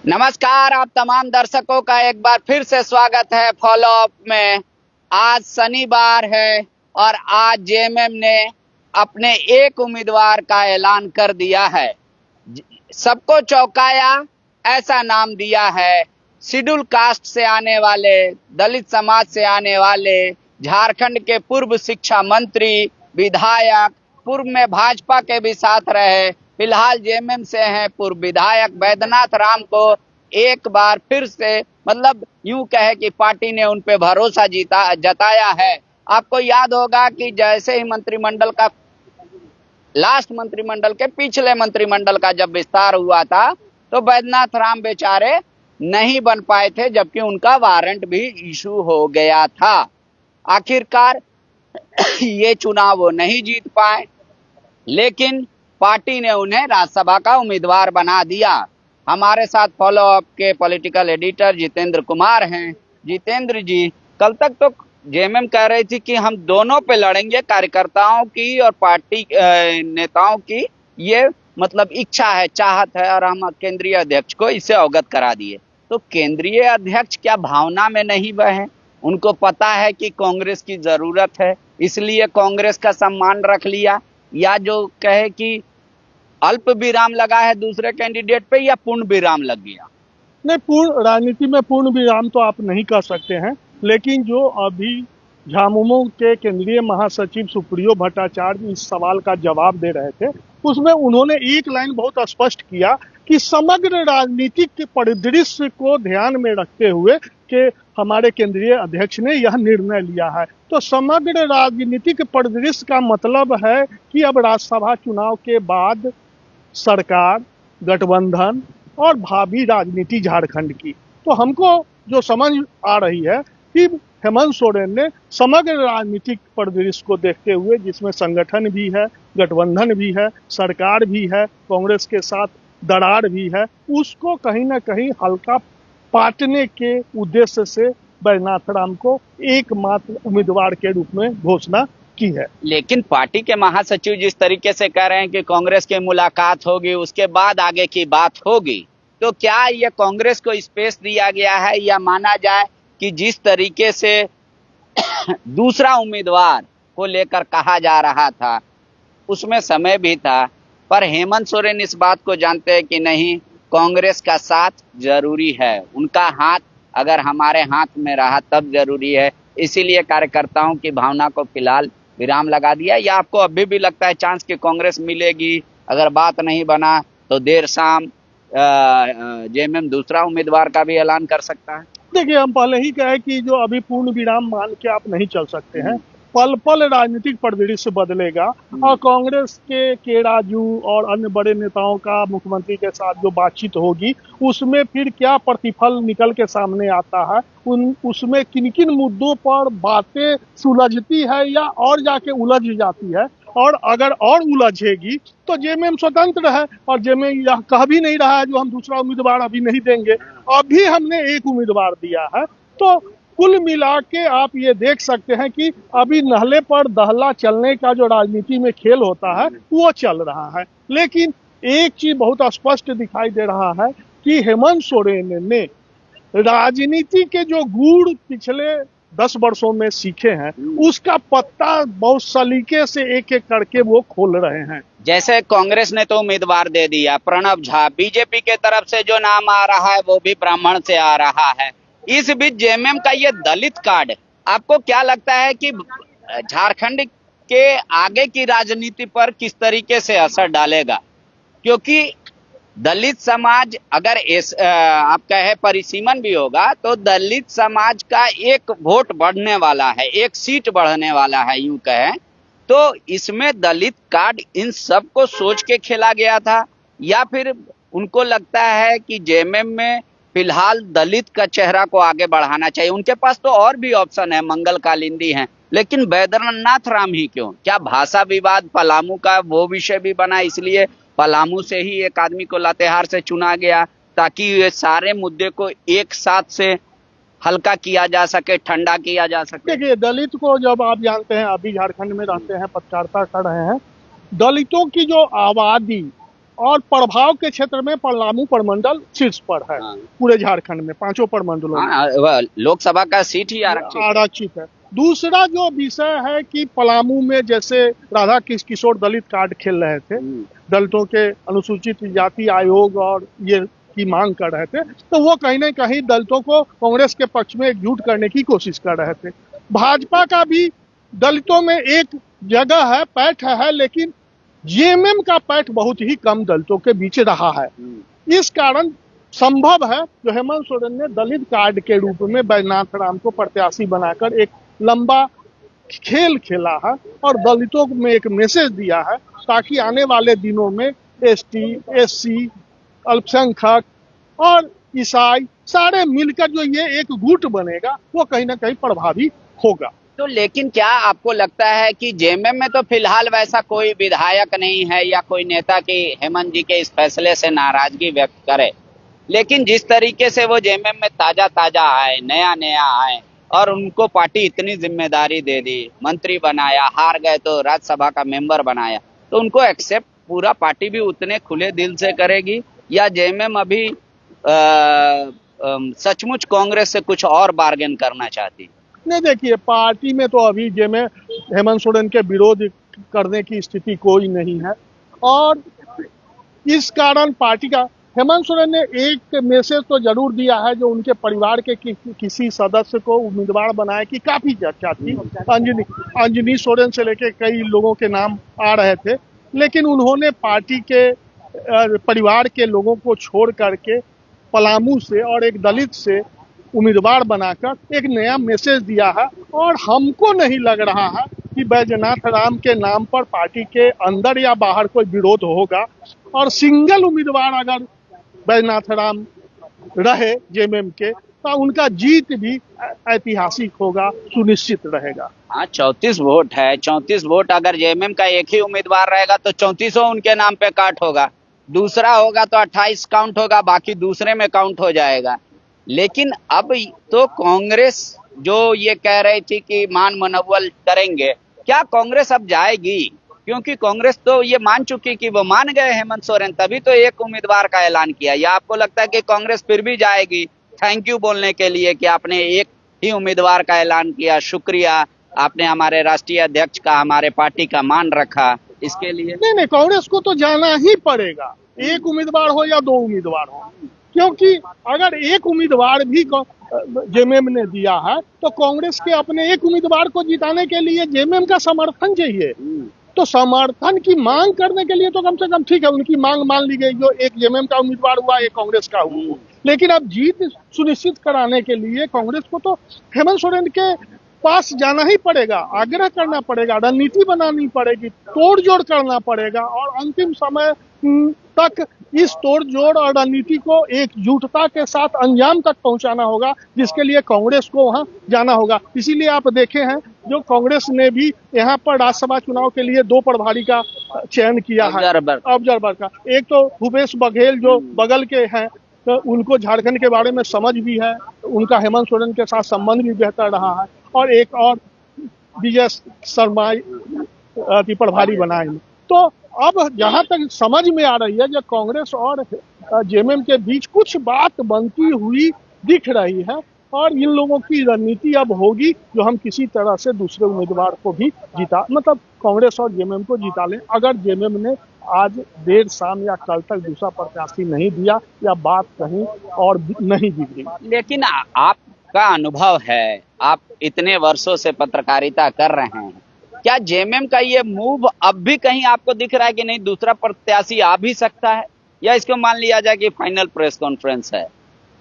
नमस्कार, आप तमाम दर्शकों का एक बार फिर से स्वागत है फॉलो अप में। आज शनिवार है और आज जेएमएम ने अपने एक उम्मीदवार का ऐलान कर दिया है। सबको चौंकाया ऐसा नाम दिया है। शेड्यूल कास्ट से आने वाले, दलित समाज से आने वाले, झारखंड के पूर्व शिक्षा मंत्री, विधायक, पूर्व में भाजपा के भी साथ रहे, फिलहाल जेएमएम से हैं, पूर्व विधायक बैद्यनाथ राम को एक बार फिर से मतलब यूं कहे कि पार्टी ने उन पे भरोसा जताया है। आपको याद होगा कि जैसे ही मंत्रिमंडल का लास्ट मंत्रिमंडल के पिछले मंत्रिमंडल का जब विस्तार हुआ था तो बैद्यनाथ राम बेचारे नहीं बन पाए थे, जबकि उनका वारंट भी इशू हो गया था। आखिरकार ये चुनाव वो नहीं जीत पाए, लेकिन पार्टी ने उन्हें राज्यसभा का उम्मीदवार बना दिया। हमारे साथ फॉलो अप के पॉलिटिकल एडिटर जितेंद्र कुमार हैं। जितेंद्र जी, कल तक तो जेएमएम कह रही थी कि हम दोनों पे लड़ेंगे, कार्यकर्ताओं की और पार्टी नेताओं की ये मतलब इच्छा है, चाहत है, और हम केंद्रीय अध्यक्ष को इसे अवगत करा दिए। तो केंद्रीय अध्यक्ष क्या भावना में नहीं बहे? उनको पता है कि कांग्रेस की जरूरत है, इसलिए कांग्रेस का सम्मान रख लिया, या जो कहे कि अल्प विराम लगा है दूसरे कैंडिडेट पे, या पूर्ण विराम लग गया? नहीं, पूर्ण राजनीति में पूर्ण विराम तो आप नहीं कर सकते हैं, लेकिन जो अभी झामुमो के केंद्रीय महासचिव सुप्रियो भट्टाचार्य इस सवाल का जवाब दे रहे थे, उसमें उन्होंने एक लाइन बहुत स्पष्ट किया कि समग्र राजनीतिक परिदृश्य को ध्यान में रखते हुए कि हमारे केंद्रीय अध्यक्ष ने यह निर्णय लिया है। तो समग्र राजनीतिक परिदृश्य का मतलब है कि अब राज्यसभा चुनाव के बाद सरकार, गठबंधन और भावी राजनीति झारखंड की, तो हमको जो समझ आ रही है कि हेमंत सोरेन ने समग्र राजनीतिक परिदृश्य को देखते हुए, जिसमें संगठन भी है, गठबंधन भी है, सरकार भी है, कांग्रेस के साथ दरार भी है, उसको कहीं ना कहीं हल्का पाटने के उद्देश्य से बैद्यनाथ राम को एकमात्र उम्मीदवार के रूप में घोषणा की है। लेकिन पार्टी के महासचिव जिस तरीके से कह रहे हैं कि कांग्रेस की मुलाकात होगी, उसके बाद आगे की बात होगी, तो क्या ये कांग्रेस को स्पेस दिया गया है, या माना जाए कि जिस तरीके से दूसरा उम्मीदवार को लेकर कहा जा रहा था उसमें समय भी था, पर हेमंत सोरेन इस बात को जानते हैं कि नहीं, कांग्रेस का साथ जरूरी है, उनका हाथ अगर हमारे हाथ में रहा तब जरूरी है, इसीलिए कार्यकर्ताओं की भावना को फिलहाल विराम लगा दिया? या आपको अभी भी लगता है चांस कि कांग्रेस मिलेगी, अगर बात नहीं बना तो देर शाम जेएमएम दूसरा उम्मीदवार का भी ऐलान कर सकता है? देखिए, हम पहले ही कहे कि जो अभी पूर्ण विराम मान के आप नहीं चल सकते हैं, पल पल राजनीतिक परिदृश्य बदलेगा और कांग्रेस के राजू और अन्य बड़े नेताओं का मुख्यमंत्री के साथ जो बातचीत होगी, उसमें फिर क्या प्रतिफल निकल के सामने आता है, उसमें किन किन मुद्दों पर बातें सुलझती है या और जाके उलझ जाती है, और अगर और उलझेगी तो जेएमएम स्वतंत्र है, और जेएमएम यह कह भी नहीं रहा है जो हम दूसरा उम्मीदवार अभी नहीं देंगे, अभी हमने एक उम्मीदवार दिया है। तो कुल मिला के आप ये देख सकते हैं कि अभी नहले पर दहला चलने का जो राजनीति में खेल होता है वो चल रहा है। लेकिन एक चीज बहुत स्पष्ट दिखाई दे रहा है कि हेमंत सोरेन ने राजनीति के जो गुण पिछले 10 वर्षों में सीखे हैं, उसका पत्ता बहुत सलीके से एक एक करके वो खोल रहे हैं। जैसे कांग्रेस ने तो उम्मीदवार दे दिया, प्रणब झा, बीजेपी के तरफ से जो नाम आ रहा है वो भी ब्राह्मण से आ रहा है। इस बीच जेएमएम का ये दलित कार्ड, आपको क्या लगता है कि झारखंड के आगे की राजनीति पर किस तरीके से असर डालेगा? क्योंकि दलित समाज अगर आप कहे परिसीमन भी होगा तो दलित समाज का एक वोट बढ़ने वाला है, एक सीट बढ़ने वाला है, यूं कहे तो इसमें दलित कार्ड इन सब को सोच के खेला गया था, या फिर उनको लगता है कि जेएमएम में फिलहाल दलित का चेहरा को आगे बढ़ाना चाहिए? उनके पास तो और भी ऑप्शन है, मंगल कालिंदी हैं, लेकिन बैद्यनाथ राम ही क्यों? क्या भाषा विवाद पलामू का वो विषय भी बना, इसलिए पलामू से ही एक आदमी को लातेहार से चुना गया ताकि ये सारे मुद्दे को एक साथ से हल्का किया जा सके, ठंडा किया जा सके? देखिए, दलित को जब आप जानते हैं, अभी झारखंड में रहते हैं, पत्रकारिता कर रहे हैं, दलितों की जो आबादी और प्रभाव के क्षेत्र में पलामू प्रमंडल शीर्ष पर है। हाँ। पूरे झारखंड में 5 प्रमंडलों में हाँ, वह लोकसभा का सीट ही आरक्षित है। आरक्षित है। दूसरा जो विषय है कि पलामू में जैसे राधा किशोर दलित कार्ड खेल रहे थे, दलितों के अनुसूचित जाति आयोग और ये की मांग कर रहे थे, तो वो कहीं ना कहीं दलितों को कांग्रेस के पक्ष में एकजुट करने की कोशिश कर रहे थे। भाजपा का भी दलितों में एक जगह है, पैठ है, लेकिन जेएमएम का पैठ बहुत ही कम दलितों के बीच रहा है। इस कारण संभव है जो हेमंत सोरेन ने दलित कार्ड के रूप में बैजनाथ राम को प्रत्याशी बनाकर एक लंबा खेल खेला है और दलितों में एक मैसेज दिया है, ताकि आने वाले दिनों में एसटी, एससी, अल्पसंख्यक और ईसाई सारे मिलकर जो ये एक गुट बनेगा वो कहीं ना कहीं प्रभावी होगा। तो लेकिन क्या आपको लगता है कि जेएमएम में तो फिलहाल वैसा कोई विधायक नहीं है या कोई नेता की हेमंत जी के इस फैसले से नाराजगी व्यक्त करे, लेकिन जिस तरीके से वो जेएमएम में ताजा आए, नया आए और उनको पार्टी इतनी जिम्मेदारी दे दी, मंत्री बनाया, हार गए तो राज्यसभा का मेंबर बनाया, तो उनको एक्सेप्ट पूरा पार्टी भी उतने खुले दिल से करेगी या जेएमएम अभी सचमुच कांग्रेस से कुछ और बार्गेन करना चाहती? नहीं, देखिए, पार्टी में तो अभी जेएमएम हेमंत सोरेन के विरोध करने की स्थिति कोई नहीं है और इस कारण पार्टी का हेमंत सोरेन ने एक मैसेज तो जरूर दिया है जो उनके परिवार के किसी सदस्य को उम्मीदवार बनाए की काफी चर्चा थी। अंजनी सोरेन से लेके कई लोगों के नाम आ रहे थे, लेकिन उन्होंने पार्टी के परिवार के लोगों को छोड़ करके पलामू से और एक दलित से उम्मीदवार बनाकर एक नया मैसेज दिया है और हमको नहीं लग रहा है कि बैजनाथ राम के नाम पर पार्टी के अंदर या बाहर कोई विरोध होगा और सिंगल उम्मीदवार अगर बैजनाथ राम रहे जेएमएम के तो उनका जीत भी ऐतिहासिक होगा, सुनिश्चित रहेगा। हाँ, 34 वोट है, 34 वोट अगर जेएमएम का एक ही उम्मीदवार रहेगा तो 34 उनके नाम पे काउंट होगा, दूसरा होगा तो 28 काउंट होगा, बाकी दूसरे में काउंट हो जाएगा। लेकिन अब तो कांग्रेस जो ये कह रही थी कि मान मनोबल करेंगे, क्या कांग्रेस अब जाएगी? क्योंकि कांग्रेस तो ये मान चुकी कि वो मान गए हेमंत सोरेन, तभी तो एक उम्मीदवार का ऐलान किया। या आपको लगता है कि कांग्रेस फिर भी जाएगी थैंक यू बोलने के लिए कि आपने एक ही उम्मीदवार का ऐलान किया, शुक्रिया, आपने हमारे राष्ट्रीय अध्यक्ष का, हमारे पार्टी का मान रखा, इसके लिए? नहीं, कांग्रेस को तो जाना ही पड़ेगा, एक उम्मीदवार हो या 2 उम्मीदवार हो, क्योंकि अगर एक उम्मीदवार भी जेएमएम ने दिया है तो कांग्रेस के अपने एक उम्मीदवार को जिताने के लिए जेएमएम का समर्थन चाहिए। तो समर्थन की मांग करने के लिए तो कम से कम ठीक है, उनकी मांग मान ली गई, जो एक जेएमएम का उम्मीदवार हुआ, एक कांग्रेस का हुआ, लेकिन अब जीत सुनिश्चित कराने के लिए कांग्रेस को तो हेमंत सोरेन के पास जाना ही पड़ेगा, आग्रह करना पड़ेगा, रणनीति बनानी पड़ेगी, तोड़ जोड़ करना पड़ेगा और अंतिम समय तक इस तोड़ जोड़ और रणनीति को एकजुटता के साथ अंजाम तक पहुंचाना होगा, जिसके लिए कांग्रेस को वहां जाना होगा। इसीलिए आप देखे हैं जो कांग्रेस ने भी यहाँ पर राज्यसभा चुनाव के लिए 2 प्रभारी का चयन किया है, ऑब्जर्वर का। एक तो भूपेश बघेल जो बगल के हैं, तो उनको झारखंड के बारे में समझ भी है, उनका हेमंत सोरेन के साथ संबंध भी बेहतर रहा है, और एक और विजय शर्मा प्रभारी बनाए। तो अब जहां तक समझ में आ रही है, जो कांग्रेस और जेएमएम के बीच कुछ बात बनती हुई दिख रही है और इन लोगों की रणनीति अब होगी जो हम किसी तरह से दूसरे उम्मीदवार को भी मतलब कांग्रेस और जेएमएम को जिता लें। अगर जेएमएम ने आज देर शाम या कल तक दूसरा प्रत्याशी नहीं दिया या बात कहीं और नहीं बिगड़ी। लेकिन आपका अनुभव है, आप इतने वर्षों से पत्रकारिता कर रहे हैं, क्या जेएमएम का ये मूव अब भी कहीं आपको दिख रहा है कि नहीं दूसरा प्रत्याशी आ भी सकता है, या इसको मान लिया जाए कि फाइनल प्रेस कॉन्फ्रेंस है,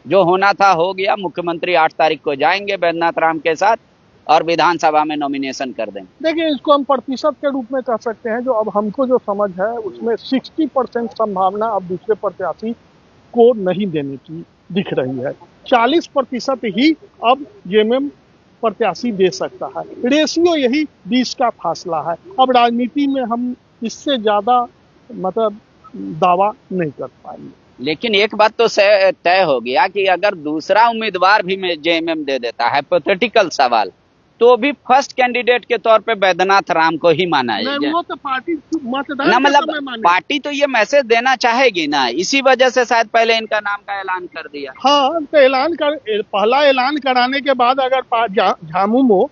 जो होना था हो गया, मुख्यमंत्री 8 तारीख को जाएंगे बैजनाथ राम के साथ और विधानसभा में नॉमिनेशन कर देंगे? देखिए, इसको हम प्रतिशत के रूप में कह सकते हैं, जो अब हमको जो समझ है उसमें 60% संभावना अब दूसरे प्रत्याशी को नहीं देने की दिख रही है, 40% ही अब जेएमएम प्रत्याशी दे सकता है। रेशियो यही 20 का फासला है। अब राजनीति में हम इससे ज्यादा मतलब दावा नहीं कर पाएंगे। लेकिन एक बात तो तय हो गया कि अगर दूसरा उम्मीदवार भी जेएमएम दे देता है, हाइपोथेटिकल सवाल, तो भी फर्स्ट कैंडिडेट के तौर पे बैद्यनाथ राम को ही माना नहीं, जाए। वो तो पार्टी मतदान ना के मतलब समय माने। पार्टी तो ये मैसेज देना चाहेगी ना, इसी वजह से शायद पहले इनका नाम का ऐलान कर दिया। हाँ, तो पहला ऐलान कराने के बाद अगर झामुमो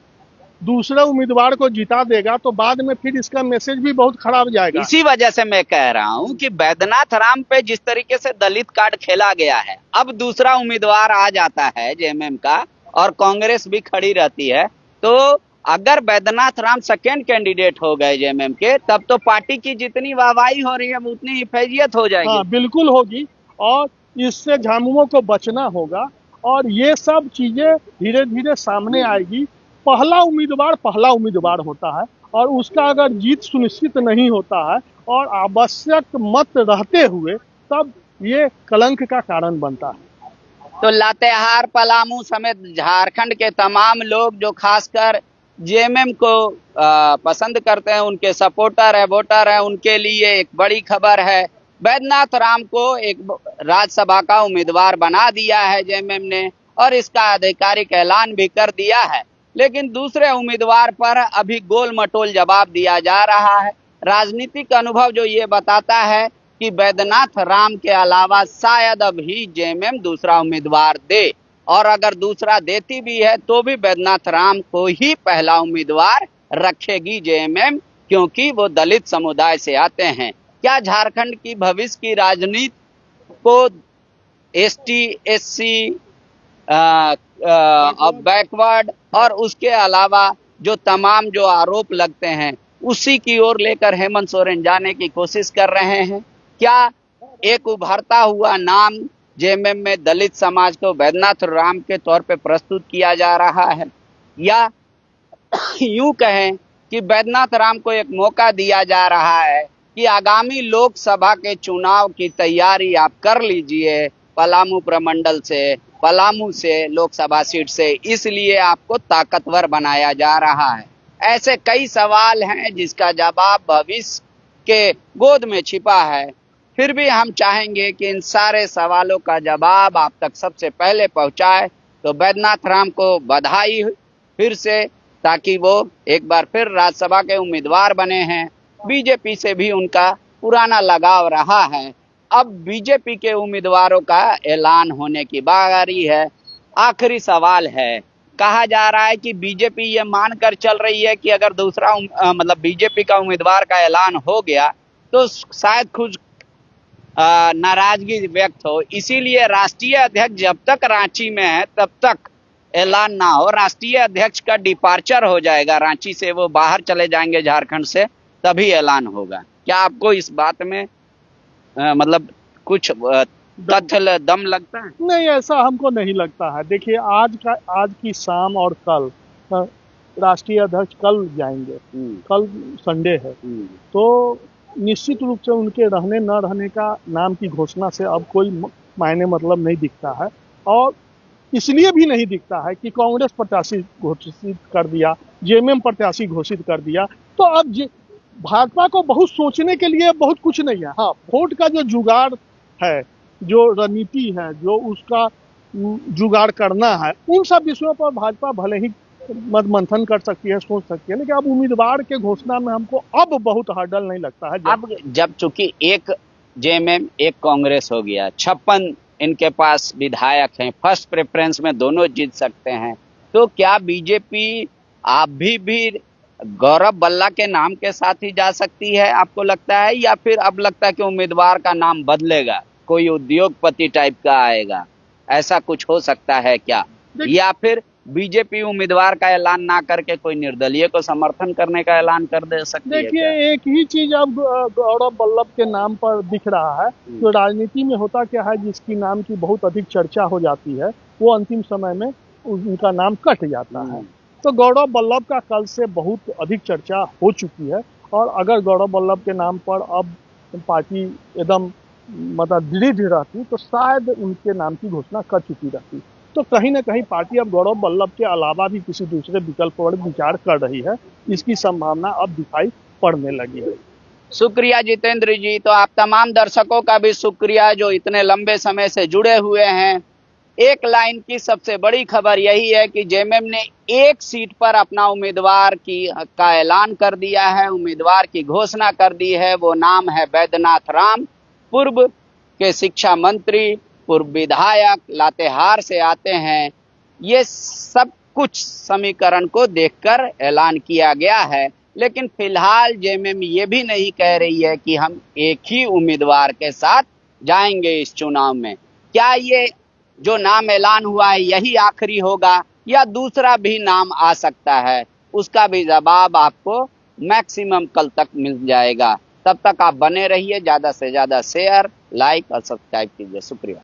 दूसरे उम्मीदवार को जिता देगा तो बाद में फिर इसका मैसेज भी बहुत खराब जाएगा। इसी वजह से मैं कह रहा हूं कि बैद्यनाथ राम पे जिस तरीके से दलित कार्ड खेला गया है, अब दूसरा उम्मीदवार आ जाता है जेएमएम का और कांग्रेस भी खड़ी रहती है, तो अगर बैद्यनाथ राम सेकेंड कैंडिडेट हो गए जेएमएम के, तब तो पार्टी की जितनी वाहवाही हो रही है उतनी ही फैजियत हो जाएगी। हाँ, बिल्कुल होगी, और इससे झामुमो को बचना होगा, और ये सब चीजें धीरे धीरे सामने आएगी। पहला उम्मीदवार होता है, और उसका अगर जीत सुनिश्चित नहीं होता है और आवश्यक मत रहते हुए, तब ये कलंक का कारण बनता है। तो लातेहार, पलामू समेत झारखंड के तमाम लोग जो खासकर जेएमएम को पसंद करते हैं, उनके सपोर्टर है, वोटर है, उनके लिए एक बड़ी खबर है। बैद्यनाथ राम को एक राज्यसभा का उम्मीदवार बना दिया है जेएमएम ने, और इसका आधिकारिक ऐलान भी कर दिया है। लेकिन दूसरे उम्मीदवार पर अभी गोल मटोल जवाब दिया जा रहा है। राजनीतिक अनुभव जो ये बताता है कि बैद्यनाथ राम के अलावा शायद अभी जेएमएम दूसरा उम्मीदवार दे, और अगर दूसरा देती भी है तो भी बैद्यनाथ राम को ही पहला उम्मीदवार रखेगी जेएमएम, क्योंकि वो दलित समुदाय से आते हैं। क्या झारखंड की भविष्य की राजनीति को एसटी, एससी, बैकवर्ड और उसके अलावा जो तमाम जो आरोप लगते हैं उसी की ओर लेकर हेमंत सोरेन जाने की कोशिश कर रहे हैं? क्या एक उभरता हुआ नाम जेएमएम में दलित समाज को बैद्यनाथ राम के तौर पे प्रस्तुत किया जा रहा है, या यूं कहें कि बैद्यनाथ राम को एक मौका दिया जा रहा है कि आगामी लोकसभा के चुनाव की तैयारी आप कर लीजिए पलामू प्रमंडल से, पलामू से, लोकसभा सीट से, इसलिए आपको ताकतवर बनाया जा रहा है। ऐसे कई सवाल हैं जिसका जवाब भविष्य के गोद में छिपा है। फिर भी हम चाहेंगे कि इन सारे सवालों का जवाब आप तक सबसे पहले पहुंचाए। तो बैद्यनाथ राम को बधाई फिर से, ताकि वो एक बार फिर राज्यसभा के उम्मीदवार बने हैं। बीजेपी से भी उनका पुराना लगाव रहा है। अब बीजेपी के उम्मीदवारों का ऐलान होने की बारी है। आखिरी सवाल है, कहा जा रहा है कि बीजेपी ये मानकर चल रही है कि अगर दूसरा मतलब बीजेपी का उम्मीदवार का ऐलान हो गया तो शायद कुछ नाराजगी व्यक्त हो, इसीलिए राष्ट्रीय अध्यक्ष जब तक रांची में है तब तक ऐलान ना हो। राष्ट्रीय अध्यक्ष का डिपार्चर हो जाएगा रांची से, वो बाहर चले जाएंगे झारखंड से, तभी ऐलान होगा। क्या आपको इस बात में मतलब कुछ तथ्य दम लगता है? नहीं, ऐसा हमको नहीं लगता है। देखिए, आज की शाम और कल राष्ट्रीय अध्यक्ष कल जाएंगे, कल संडे है, तो निश्चित रूप से उनके रहने न रहने का नाम की घोषणा से अब कोई मायने मतलब नहीं दिखता है। और इसलिए भी नहीं दिखता है कि कांग्रेस प्रत्याशी घोषित कर दिया, जेएमएम प्रत्याशी घोषित कर दिया, तो अब भाजपा को बहुत सोचने के लिए बहुत कुछ नहीं है। हाँ, वोट का जो जुगाड़ है, जो रणनीति है, जो उसका जुगाड़ करना है, उन सब विषयों पर भाजपा भले ही मत मंथन कर सकती है, सोच सकती है, लेकिन अब उम्मीदवार के घोषणा में हमको अब बहुत हर्डल नहीं लगता है। अब जब चूंकि एक जेएमएम एक कांग्रेस हो गया, 56 इनके पास विधायक हैं, फर्स्ट प्रेफरेंस में दोनों जीत सकते हैं, तो क्या बीजेपी आप भी गौरव बल्ला के नाम के साथ ही जा सकती है, आपको लगता है? या फिर अब लगता है कि उम्मीदवार का नाम बदलेगा, कोई उद्योगपति टाइप का आएगा, ऐसा कुछ हो सकता है क्या? या फिर बीजेपी उम्मीदवार का ऐलान ना करके कोई निर्दलीय को समर्थन करने का ऐलान कर दे सकती है? देखिए, एक ही चीज अब गौरव बल्लभ के नाम पर दिख रहा है। तो राजनीति में होता क्या है, जिसकी नाम की बहुत अधिक चर्चा हो जाती है वो अंतिम समय में उनका नाम कट जाता है। तो गौरव बल्लभ का कल से बहुत अधिक चर्चा हो चुकी है, और अगर गौरव बल्लभ के नाम पर अब पार्टी एकदम मतलब दृढ़ रहती तो शायद उनके नाम की घोषणा कर चुकी रहती। तो कहीं ना कहीं पार्टी अब गौरव बल्लभ के अलावा भी किसी दूसरे विकल्प पर विचार कर रही है, इसकी संभावना अब दिखाई पड़ने लगी है। शुक्रिया जितेंद्र जी। तो आप तमाम दर्शकों का भी शुक्रिया जो इतने लंबे समय से जुड़े हुए हैं। एक लाइन की सबसे बड़ी खबर यही है कि जेएमएम ने एक सीट पर अपना उम्मीदवार का ऐलान कर दिया है, उम्मीदवार की घोषणा कर दी है। वो नाम है बैद्यनाथ राम, पूर्व के शिक्षा मंत्री, पूर्व विधायक, लातेहार से आते हैं। ये सब कुछ समीकरण को देखकर ऐलान किया गया है, लेकिन फिलहाल जेएमएम ये भी नहीं कह रही है कि हम एक ही उम्मीदवार के साथ जाएंगे इस चुनाव में। क्या ये जो नाम ऐलान हुआ है यही आखिरी होगा या दूसरा भी नाम आ सकता है, उसका भी जवाब आपको मैक्सिमम कल तक मिल जाएगा। तब तक आप बने रहिए, ज्यादा से ज्यादा शेयर, लाइक और सब्सक्राइब कीजिए। शुक्रिया।